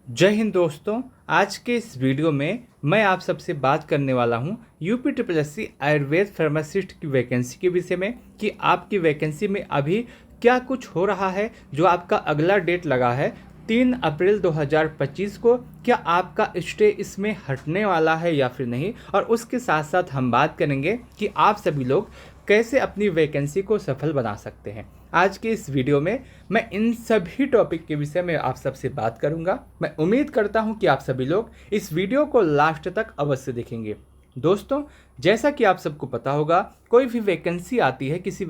जय हिंद दोस्तों। आज के इस वीडियो में मैं आप सबसे बात करने वाला हूं UP triple S C Ayurveda pharmacist की वैकेंसी के विषय में कि आपकी वैकेंसी में अभी क्या कुछ हो रहा है। जो आपका अगला डेट लगा है 3 अप्रैल 2025 को, क्या आपका स्टे इसमें हटने वाला है या फिर नहीं। और उसके साथ साथ हम बात करेंगे कि आप सभी लोग कैसे अपनी वैकेंसी को सफल बना सकते हैं। आज के इस वीडियो में मैं इन सभी टॉपिक के विषय में आप सबसे बात करूंगा। मैं उम्मीद करता हूं कि आप सभी लोग इस वीडियो को लास्ट तक अवश्य देखेंगे। दोस्तों, जैसा कि आप सबको पता होगा, कोई भी वैकेंसी आती है, किसी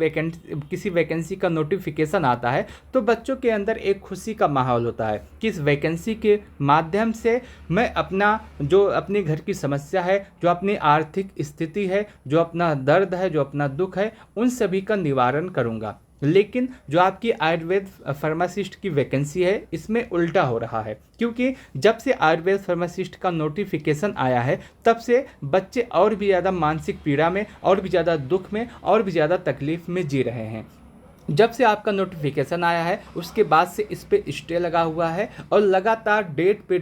वैकेंसी का नोटिफिकेशन आता है तो बच्चों के अंदर एक खुशी का माहौल होता है कि इस वैकेंसी के माध्यम से मैं अपने घर की समस्या है, जो अपनी आर्थिक स्थिति है, जो अपना दर्द है, जो अपना दुख है, उन सभी का निवारण करूंगा। लेकिन जो आपकी आयुर्वेद फार्मासिस्ट की वैकेंसी है, इसमें उल्टा हो रहा है, क्योंकि जब से आयुर्वेद फार्मासिस्ट का नोटिफिकेशन आया है तब से बच्चे और भी ज़्यादा मानसिक पीड़ा में, और भी ज़्यादा दुख में, और भी ज़्यादा तकलीफ में जी रहे हैं। जब से आपका नोटिफिकेशन आया है उसके बाद से इस पे स्टे लगा हुआ है और लगातार डेट पे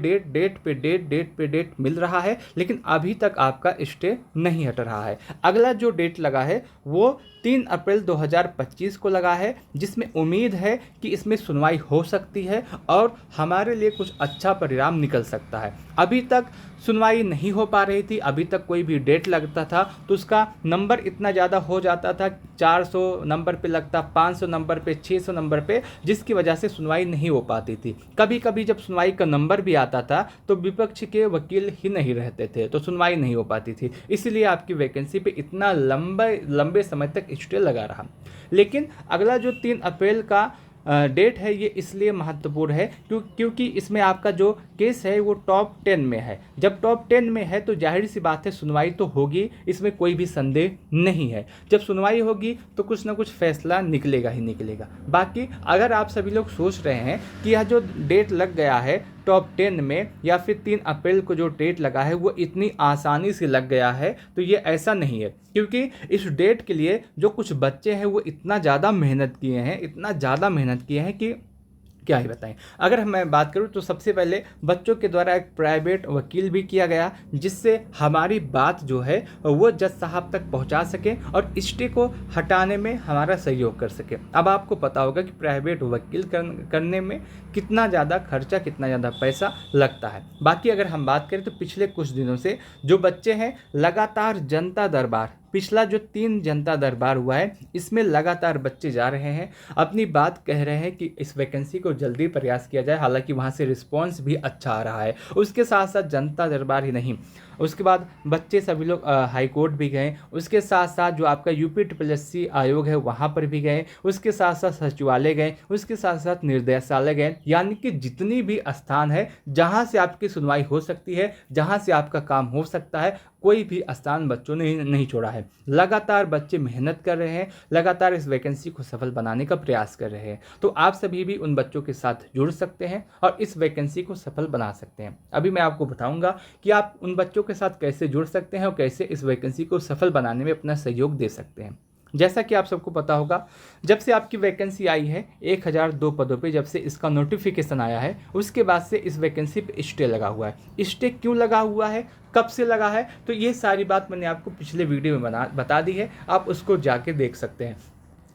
डेट मिल रहा है, लेकिन अभी तक आपका स्टे नहीं हट रहा है। अगला जो डेट लगा है वो 3 अप्रैल 2025 को लगा है, जिसमें उम्मीद है कि इसमें सुनवाई हो सकती है और हमारे लिए कुछ अच्छा परिणाम निकल सकता है। अभी तक सुनवाई नहीं हो पा रही थी। अभी तक कोई भी डेट लगता था तो उसका नंबर इतना ज़्यादा हो जाता था, 400 नंबर पे लगता, 500 नंबर पे, 600 नंबर पे, जिसकी वजह से सुनवाई नहीं हो पाती थी। कभी कभी जब सुनवाई का नंबर भी आता था तो विपक्ष के वकील ही नहीं रहते थे, तो सुनवाई नहीं हो पाती थी। इसलिए आपकी वैकेंसी पे इतना लंबे समय तक स्टे लगा रहा। लेकिन अगला जो 3 अप्रैल का डेट है, ये इसलिए महत्वपूर्ण है क्योंकि इसमें आपका जो केस है वो टॉप 10 में है। जब टॉप 10 में है तो जाहिर सी बात है सुनवाई तो होगी, इसमें कोई भी संदेह नहीं है। जब सुनवाई होगी तो कुछ ना कुछ फैसला निकलेगा ही निकलेगा। बाकी अगर आप सभी लोग सोच रहे हैं कि यह जो डेट लग गया है टॉप 10 में, या फिर 3 अप्रैल को जो डेट लगा है वो इतनी आसानी से लग गया है, तो ये ऐसा नहीं है। क्योंकि इस डेट के लिए जो कुछ बच्चे हैं वो इतना ज़्यादा मेहनत किए हैं कि क्या ही बताएं। अगर मैं बात करूं तो सबसे पहले बच्चों के द्वारा एक प्राइवेट वकील भी किया गया, जिससे हमारी बात जो है वो जज साहब तक पहुंचा सके और स्टे को हटाने में हमारा सहयोग कर सके। अब आपको पता होगा कि प्राइवेट वकील करने में कितना ज़्यादा खर्चा, कितना ज़्यादा पैसा लगता है। बाकी अगर हम बात करें तो पिछले कुछ दिनों से जो बच्चे हैं लगातार जनता दरबार, पिछला जो 3 जनता दरबार हुआ है इसमें लगातार बच्चे जा रहे हैं, अपनी बात कह रहे हैं कि इस वैकेंसी को जल्दी प्रयास किया जाए। हालांकि वहाँ से रिस्पांस भी अच्छा आ रहा है। उसके साथ साथ जनता दरबार ही नहीं, उसके बाद बच्चे सभी लोग हाई कोर्ट भी गए, उसके साथ साथ जो आपका यूपी ट्रिपल एस सी आयोग है वहाँ पर भी गए, उसके साथ साथ सचिवालय गए, उसके साथ साथ निर्देशालय गए। यानी कि जितनी भी स्थान है जहाँ से आपकी सुनवाई हो सकती है, जहाँ से आपका काम हो सकता है, कोई भी स्थान बच्चों ने नहीं छोड़ा है। लगातार बच्चे मेहनत कर रहे हैं, लगातार इस वैकेंसी को सफल बनाने का प्रयास कर रहे हैं। तो आप सभी भी उन बच्चों के साथ जुड़ सकते हैं और इस वैकेंसी को सफल बना सकते हैं। अभी मैं आपको बताऊंगा कि आप उन बच्चों के साथ कैसे जुड़ सकते हैं और कैसे इस वैकेंसी को सफल बनाने में अपना सहयोग दे सकते हैं। जैसा कि आप सबको पता होगा, जब से आपकी वैकेंसी आई है 1002 पदों पे, जब से इसका नोटिफिकेशन आया है उसके बाद से इस वैकेंसी पे स्टे लगा हुआ है। स्टे क्यों लगा हुआ है, कब से लगा है, तो ये सारी बात मैंने आपको पिछले वीडियो में बता दी है, आप उसको जाके देख सकते हैं।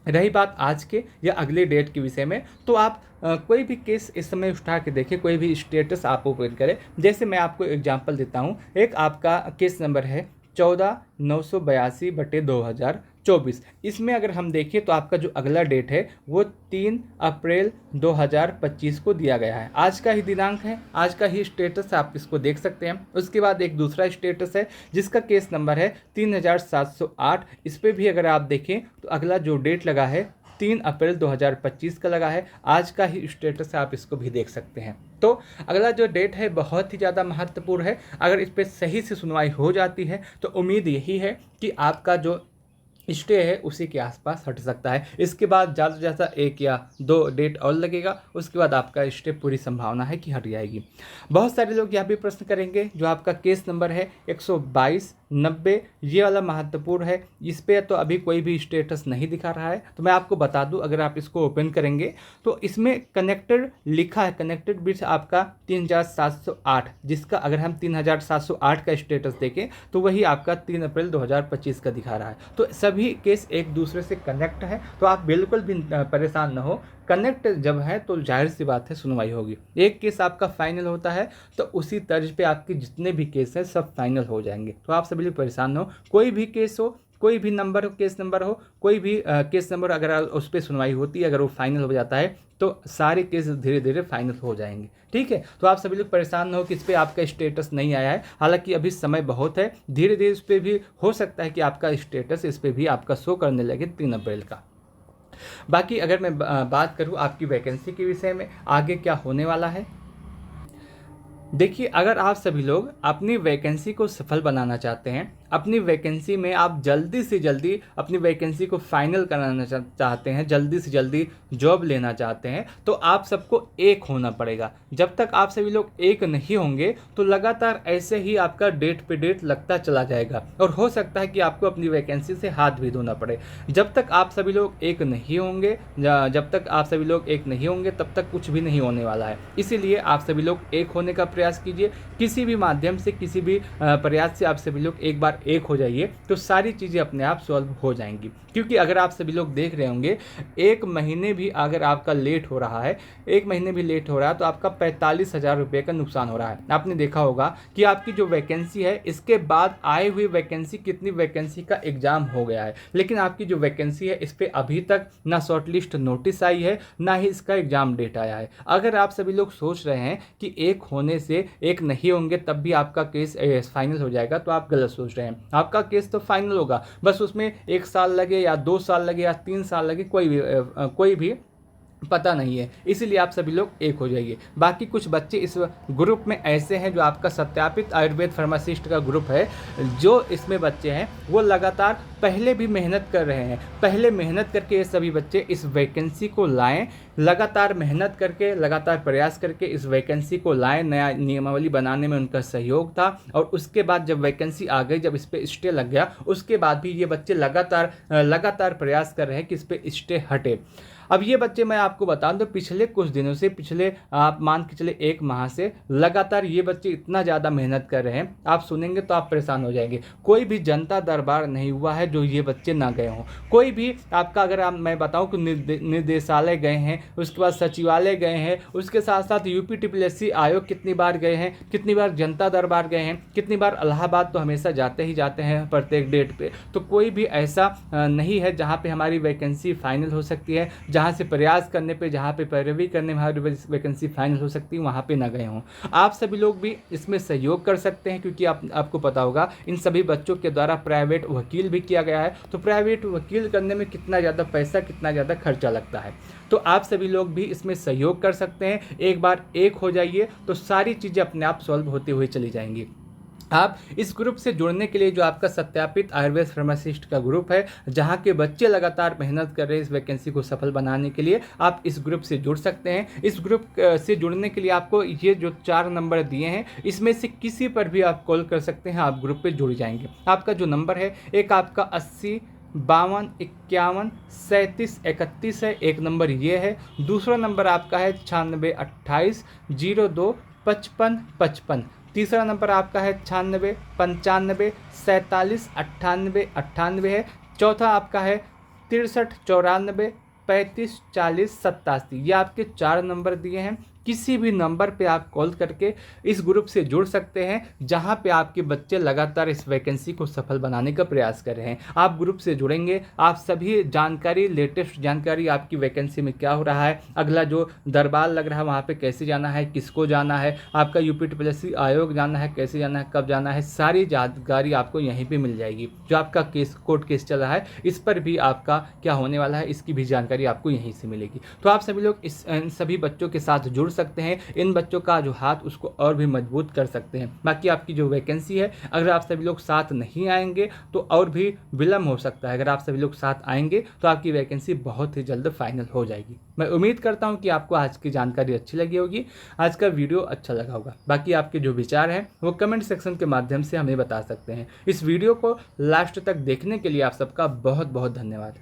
रही बात आज के या अगले डेट के विषय में, तो आप कोई भी केस इस समय उठा के देखें, कोई भी स्टेटस आप ओपन करें। जैसे मैं आपको एग्जांपल देता हूं, एक आपका केस नंबर है 14,982/2024। इसमें अगर हम देखें तो आपका जो अगला डेट है वो 3 अप्रैल 2025 को दिया गया है। आज का ही दिनांक है, आज का ही स्टेटस आप इसको देख सकते हैं। उसके बाद एक दूसरा स्टेटस है जिसका केस नंबर है 3708। इस पर भी अगर आप देखें तो अगला जो डेट लगा है 3 अप्रैल 2025 का लगा है। आज का ही स्टेटस है, आप इसको भी देख सकते हैं। तो अगला जो डेट है बहुत ही ज़्यादा महत्वपूर्ण है। अगर इस पर सही से सुनवाई हो जाती है तो उम्मीद यही है कि आपका जो स्टे है उसी के आसपास हट सकता है। इसके बाद ज़्यादा से ज़्यादा 1 या 2 डेट और लगेगा, उसके बाद आपका स्टे पूरी संभावना है कि हट जाएगी। बहुत सारे लोग यह भी प्रश्न करेंगे, जो आपका केस नंबर है 122/90, ये वाला महत्वपूर्ण है। इस पे तो अभी कोई भी स्टेटस नहीं दिखा रहा है, तो मैं आपको बता दूं, अगर आप इसको ओपन करेंगे तो इसमें कनेक्टेड लिखा है, कनेक्टेड बिट्स आपका 3708, जिसका अगर हम 3708 का स्टेटस देखें तो वही आपका 3 अप्रैल 2025 का दिखा रहा है। तो सभी केस एक दूसरे से कनेक्ट है, तो आप बिल्कुल भी परेशान न हो। कनेक्ट जब है तो जाहिर सी बात है सुनवाई होगी। एक केस आपका फाइनल होता है तो उसी तर्ज पे आपके जितने भी केस हैं सब फाइनल हो जाएंगे। तो आप सभी लोग परेशान न हो, कोई भी केस हो, कोई भी नंबर हो, केस नंबर हो, कोई भी केस नंबर अगर उस पर सुनवाई होती है, अगर वो फाइनल हो जाता है तो सारे केस धीरे धीरे फाइनल हो जाएंगे। ठीक है, तो आप सभी लोग परेशान न हो कि इस पर आपका स्टेटस नहीं आया है। हालांकि अभी समय बहुत है, धीरे धीरे इस पर भी हो सकता है कि आपका स्टेटस इस पर भी आपका शो करने लगे 3 अप्रैल का। बाकी अगर मैं बात करूं आपकी वैकेंसी के विषय में आगे क्या होने वाला है, देखिए, अगर आप सभी लोग अपनी वैकेंसी को सफल बनाना चाहते हैं, अपनी वैकेंसी में आप जल्दी से जल्दी अपनी वैकेंसी को फाइनल कराना चाहते हैं, जल्दी से जल्दी जॉब लेना चाहते हैं, तो आप सबको एक होना पड़ेगा। जब तक आप सभी लोग एक नहीं होंगे तो लगातार ऐसे ही आपका डेट पे डेट लगता चला जाएगा और हो सकता है कि आपको अपनी वैकेंसी से हाथ भी धोना पड़े। जब तक आप सभी लोग एक नहीं होंगे, जब तक आप सभी लोग एक नहीं होंगे तब तक कुछ भी नहीं होने वाला है। इसीलिए आप सभी लोग एक होने का प्रयास कीजिए, किसी भी माध्यम से, किसी भी प्रयास से आप सभी लोग एक बार एक हो जाइए तो सारी चीज़ें अपने आप सॉल्व हो जाएंगी। क्योंकि अगर आप सभी लोग देख रहे होंगे, 1 महीने भी अगर आपका लेट हो रहा है, 1 महीने भी लेट हो रहा है तो आपका 45,000 रुपये का नुकसान हो रहा है। आपने देखा होगा कि आपकी जो वैकेंसी है, इसके बाद आए हुई वैकेंसी, कितनी वैकेंसी का एग्जाम हो गया है, लेकिन आपकी जो वैकेंसी है इस पर अभी तक ना शॉर्टलिस्ट नोटिस आई है, ना ही इसका एग्जाम डेट आया है। अगर आप सभी लोग सोच रहे हैं कि एक होने से एक नहीं होंगे तब भी आपका केस फाइनल हो जाएगा, तो आप गलत सोच रहे हैं। आपका केस तो फाइनल होगा, बस उसमें 1 साल लगे या 2 साल लगे या 3 साल लगे, कोई भी पता नहीं है। इसीलिए आप सभी लोग एक हो जाइए। बाकी कुछ बच्चे इस ग्रुप में ऐसे हैं, जो आपका सत्यापित आयुर्वेद फार्मासिस्ट का ग्रुप है, जो इसमें बच्चे हैं वो लगातार पहले भी मेहनत कर रहे हैं। पहले मेहनत करके ये सभी बच्चे इस वैकेंसी को लाएं, लगातार मेहनत करके, लगातार प्रयास करके इस वैकेंसी को लाएं। नया नियमावली बनाने में उनका सहयोग था और उसके बाद जब वैकेंसी आ गई, जब इस पर स्टे लग गया, उसके बाद भी ये बच्चे लगातार प्रयास कर रहे हैं कि इस पर स्टे हटे। अब ये बच्चे, मैं आपको बता दूं, पिछले कुछ दिनों से, पिछले आप मान के चले 1 माह से लगातार ये बच्चे इतना ज़्यादा मेहनत कर रहे हैं, आप सुनेंगे तो आप परेशान हो जाएंगे। कोई भी जनता दरबार नहीं हुआ है जो ये बच्चे ना गए हों। कोई भी आपका, अगर मैं बताऊं कि निर्देशालय गए हैं, उसके बाद सचिवालय गए हैं, उसके साथ साथ UPSSC आयोग कितनी बार गए हैं, कितनी बार जनता दरबार गए हैं, कितनी बार इलाहाबाद तो हमेशा जाते ही जाते हैं प्रत्येक डेट पे। तो कोई भी ऐसा नहीं है जहाँ पे हमारी वैकेंसी फाइनल हो सकती है, जहाँ से प्रयास करने पे, जहाँ पे पैरवी करने में हमारी वैकेंसी फाइनल हो सकती है, वहाँ पे ना गए हों। आप सभी लोग भी इसमें सहयोग कर सकते हैं, क्योंकि आपको पता होगा इन सभी बच्चों के द्वारा प्राइवेट वकील भी किया गया है। तो प्राइवेट वकील करने में कितना ज़्यादा पैसा, कितना ज़्यादा खर्चा लगता है। तो आप सभी लोग भी इसमें सहयोग कर सकते हैं। एक बार एक हो जाइए तो सारी चीज़ें अपने आप सॉल्व होते हुए चली जाएंगी। आप इस ग्रुप से जुड़ने के लिए, जो आपका सत्यापित आयुर्वेद फार्मासिस्ट का ग्रुप है, जहां के बच्चे लगातार मेहनत कर रहे हैं इस वैकेंसी को सफल बनाने के लिए, आप इस ग्रुप से जुड़ सकते हैं। इस ग्रुप से जुड़ने के लिए आपको ये जो 4 नंबर दिए हैं, इसमें से किसी पर भी आप कॉल कर सकते हैं, आप ग्रुप पे जुड़ जाएंगे। आपका जो नंबर है, एक आपका 80 52 51 37 31 है, एक नंबर ये है। दूसरा नंबर आपका है 96 28 02 55 55। तीसरा नंबर आपका है 96 95 47 98 98 है। चौथा आपका है 63 94 35 40 87। ये आपके 4 नंबर दिए हैं। किसी भी नंबर पे आप कॉल करके इस ग्रुप से जुड़ सकते हैं, जहां पे आपके बच्चे लगातार इस वैकेंसी को सफल बनाने का प्रयास कर रहे हैं। आप ग्रुप से जुड़ेंगे, आप सभी जानकारी, लेटेस्ट जानकारी, आपकी वैकेंसी में क्या हो रहा है, अगला जो दरबार लग रहा है वहाँ पे कैसे जाना है, किसको जाना है, आपका UPSSC आयोग जाना है, कैसे जाना है, कब जाना है, सारी जानकारी आपको यहीं पर मिल जाएगी। जो आपका कोर्ट केस चल रहा है, इस पर भी आपका क्या होने वाला है, इसकी भी जानकारी आपको यहीं से मिलेगी। तो आप सभी लोग इन सभी बच्चों के साथ जुड़ सकते हैं, इन बच्चों का जो हाथ उसको और भी मजबूत कर सकते हैं। बाकी आपकी जो वैकेंसी है, अगर आप सभी लोग साथ नहीं आएंगे तो और भी विलम्ब हो सकता है। अगर आप सभी लोग साथ आएंगे तो आपकी वैकेंसी बहुत ही जल्द फाइनल हो जाएगी। मैं उम्मीद करता हूं कि आपको आज की जानकारी अच्छी लगी होगी, आज का वीडियो अच्छा लगा होगा। बाकी आपके जो विचार हैं वो कमेंट सेक्शन के माध्यम से हमें बता सकते हैं। इस वीडियो को लास्ट तक देखने के लिए आप सबका बहुत बहुत धन्यवाद।